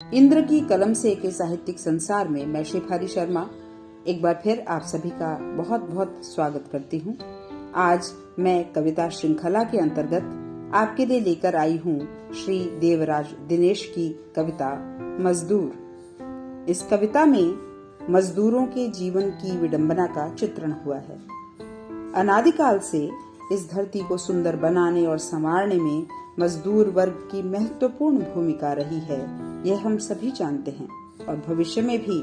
इंद्र की कलम से के साहित्यिक संसार में मैं शेफाली शर्मा एक बार फिर आप सभी का बहुत बहुत स्वागत करती हूँ। आज मैं कविता श्रृंखला के अंतर्गत आपके लिए लेकर आई हूँ श्री देवराज दिनेश की कविता मजदूर। इस कविता में मजदूरों के जीवन की विडंबना का चित्रण हुआ है। अनादिकाल से इस धरती को सुंदर बनाने और संवारने में मजदूर वर्ग की महत्वपूर्ण भूमिका रही है, यह हम सभी जानते हैं और भविष्य में भी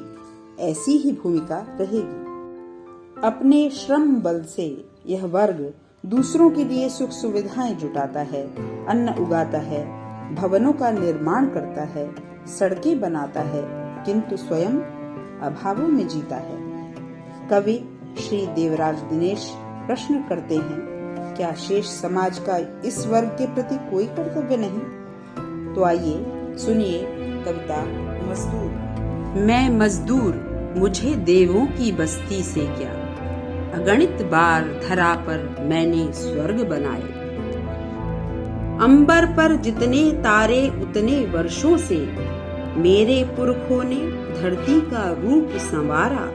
ऐसी ही भूमिका रहेगी। अपने श्रम बल से यह वर्ग दूसरों के लिए सुख सुविधाएं जुटाता है, अन्न उगाता है, भवनों का निर्माण करता है, सड़कें बनाता है, किंतु स्वयं अभावों में जीता है। कवि श्री देवराज दिनेश प्रश्न करते हैं, क्या शेष समाज का इस वर्ग के प्रति कोई कर्तव्य नहीं? तो आइए सुनिए कविता मजदूर। मैं मजदूर, मुझे देवों की बस्ती से क्या, अगणित बार धरा पर मैंने स्वर्ग बनाए। अंबर पर जितने तारे उतने वर्षों से मेरे पुरखों ने धरती का रूप संवारा।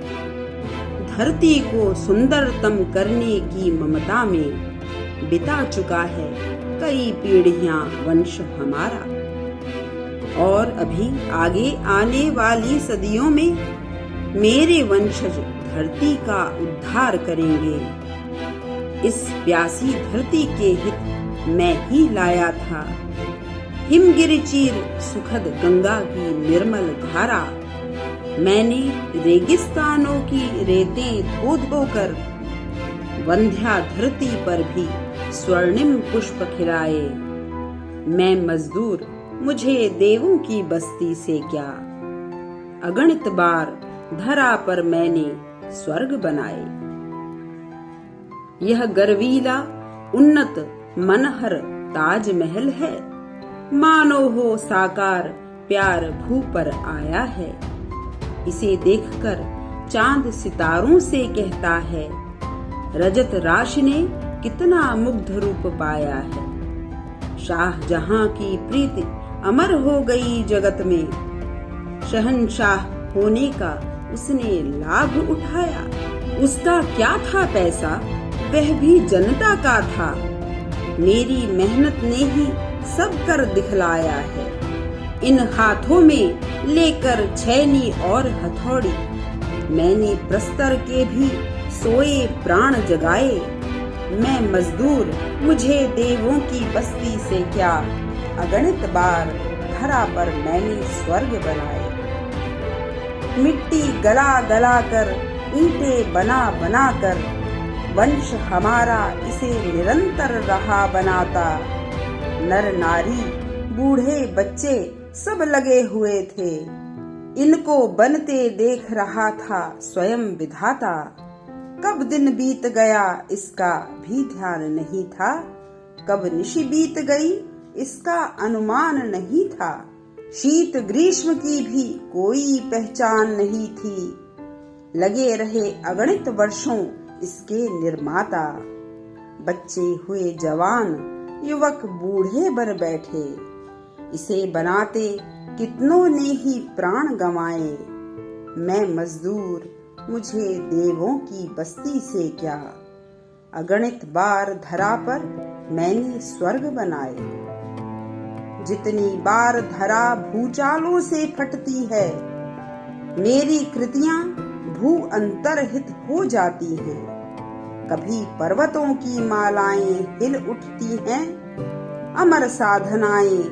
धरती को सुंदरतम करने की ममता में बिता चुका है कई पीढ़ियां वंश हमारा, और अभी आगे आने वाली सदियों में मेरे वंशज धरती का उद्धार करेंगे। इस प्यासी धरती के हित मैं ही लाया था हिमगिरि चीर सुखद गंगा की निर्मल धारा। मैंने रेगिस्तानों की रेतें धो धो कर वंध्या धरती पर भी स्वर्णिम पुष्प खिलाए। मैं मजदूर, मुझे देवों की बस्ती से क्या, अगणित बार धरा पर मैंने स्वर्ग बनाए। यह गर्वीला उन्नत मनहर ताजमहल है, मानो हो साकार प्यार भू पर आया है। इसे देखकर चांद सितारों से कहता है, रजत राशि ने कितना मुग्ध रूप पाया है। शाहजहां की प्रीति अमर हो गई जगत में, शहंशाह होने का उसने लाभ उठाया। उसका क्या था पैसा, वह भी जनता का था। मेरी मेहनत ने ही सब कर दिखलाया है। इन हाथों में लेकर छैनी और हथौड़ी मैंने प्रस्तर के भी सोए प्राण जगाए। मैं मजदूर, मुझे देवों की बस्ती से क्या, अगणित बार धरा पर मैंने स्वर्ग बनाए। मिट्टी गला गला कर, ईंटें बना बना कर, वंश हमारा इसे निरंतर रहा बनाता। नर नारी बूढ़े बच्चे सब लगे हुए थे, इनको बनते देख रहा था स्वयं विधाता। कब दिन बीत गया इसका भी ध्यान नहीं था, कब निशि बीत गई इसका अनुमान नहीं था। शीत ग्रीष्म की भी कोई पहचान नहीं थी, लगे रहे अगणित वर्षों इसके निर्माता। बच्चे हुए जवान, युवक बूढ़े बन बैठे, इसे बनाते कितनों ने ही प्राण गंवाए। मैं मजदूर, मुझे देवों की बस्ती से क्या, अगणित बार धरा पर मैंने स्वर्ग बनाए। जितनी बार धरा भूचालों से फटती है, मेरी कृतियां भू अंतर्हित हो जाती हैं। कभी पर्वतों की मालाएं हिल उठती हैं, अमर साधनाएं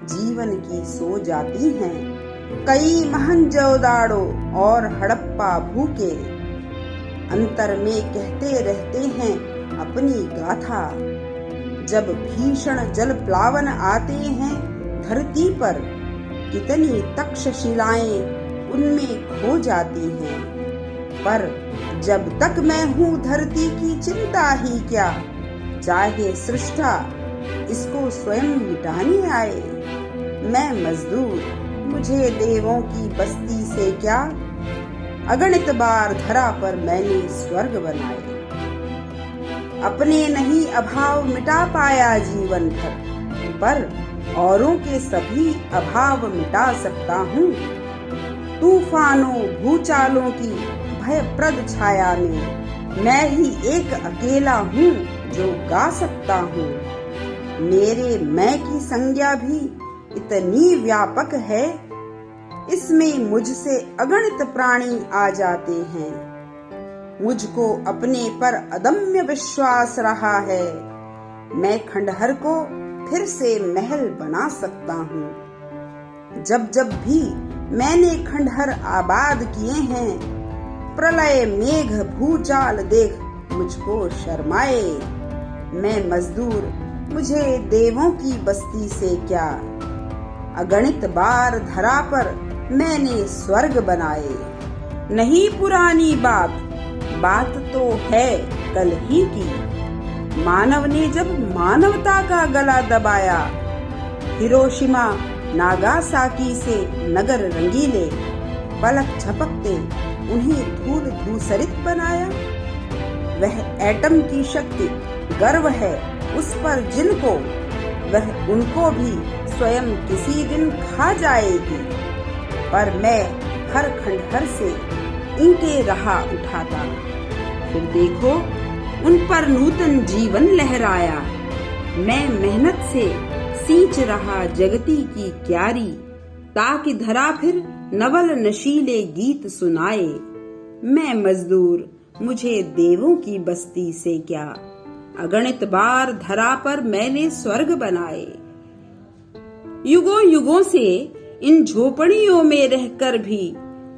जीवन की सो जाती हैं। कई मोहनजोदाड़ो और हड़प्पा भूखे अंतर में कहते रहते हैं अपनी गाथा। जब भीषण जल प्लावन आते हैं धरती पर, कितनी तक्षशिलाएं उनमें खो जाती हैं। पर जब तक मैं हूँ धरती की चिंता ही क्या, चाहे सृष्टा इसको स्वयं मिटाने आए। मैं मजदूर, मुझे देवों की बस्ती से क्या, अगणित बार धरा पर मैंने स्वर्ग बनाए। अपने नहीं अभाव मिटा पाया जीवन भर, पर औरों के सभी अभाव मिटा सकता हूँ। तूफानों भूचालों की भयप्रद छाया में मैं ही एक अकेला हूँ जो गा सकता हूँ। मेरे मैं की संज्ञा भी इतनी व्यापक है, इसमें मुझसे अगणित प्राणी आ जाते हैं। मुझको अपने पर अदम्य विश्वास रहा है, मैं खंडहर को फिर से महल बना सकता हूँ। जब जब भी मैंने खंडहर आबाद किए हैं, प्रलय मेघ भूचाल देख मुझको शर्माए। मैं मजदूर, मुझे देवों की बस्ती से क्या, अगणित बार धरा पर मैंने स्वर्ग बनाए। नहीं पुरानी बात तो है कल ही की। मानव ने जब मानवता का गला दबाया, हिरोशिमा नागासाकी से नगर रंगीले, पलक झपकते उन्हें धूल धूसरित बनाया। वह एटम की शक्ति गर्व है उस पर जिनको, वह उनको भी स्वयं किसी दिन खा जाएगी। पर मैं हर खंडहर से ईंटें रहा उठाता, फिर देखो उन पर नूतन जीवन लहराया। मैं मेहनत से सींच रहा जगती की क्यारी, ताकि धरा फिर नवल नशीले गीत सुनाए। मैं मजदूर, मुझे देवों की बस्ती से क्या, अगणित बार धरा पर मैंने स्वर्ग बनाए। युगों युगों से इन झोपड़ियों में रहकर भी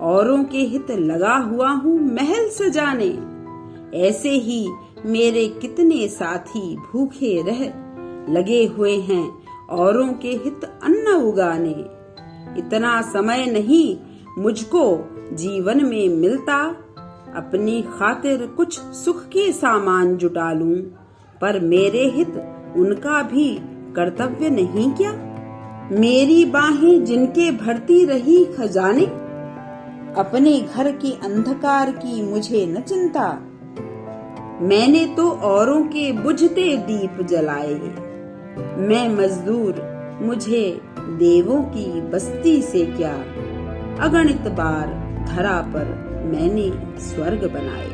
औरों के हित लगा हुआ हूँ महल सजाने। ऐसे ही मेरे कितने साथी भूखे रह लगे हुए हैं औरों के हित अन्न उगाने। इतना समय नहीं मुझको जीवन में मिलता, अपनी खातिर कुछ सुख के सामान जुटा लूं, पर मेरे हित उनका भी कर्तव्य नहीं क्या? मेरी बाहें जिनके भरती रही खजाने, अपने घर के अंधकार की मुझे न चिंता। मैंने तो औरों के बुझते दीप जलाए। मैं मजदूर, मुझे देवों की बस्ती से क्या, अगणित बार धरा पर मैंने स्वर्ग बनाए।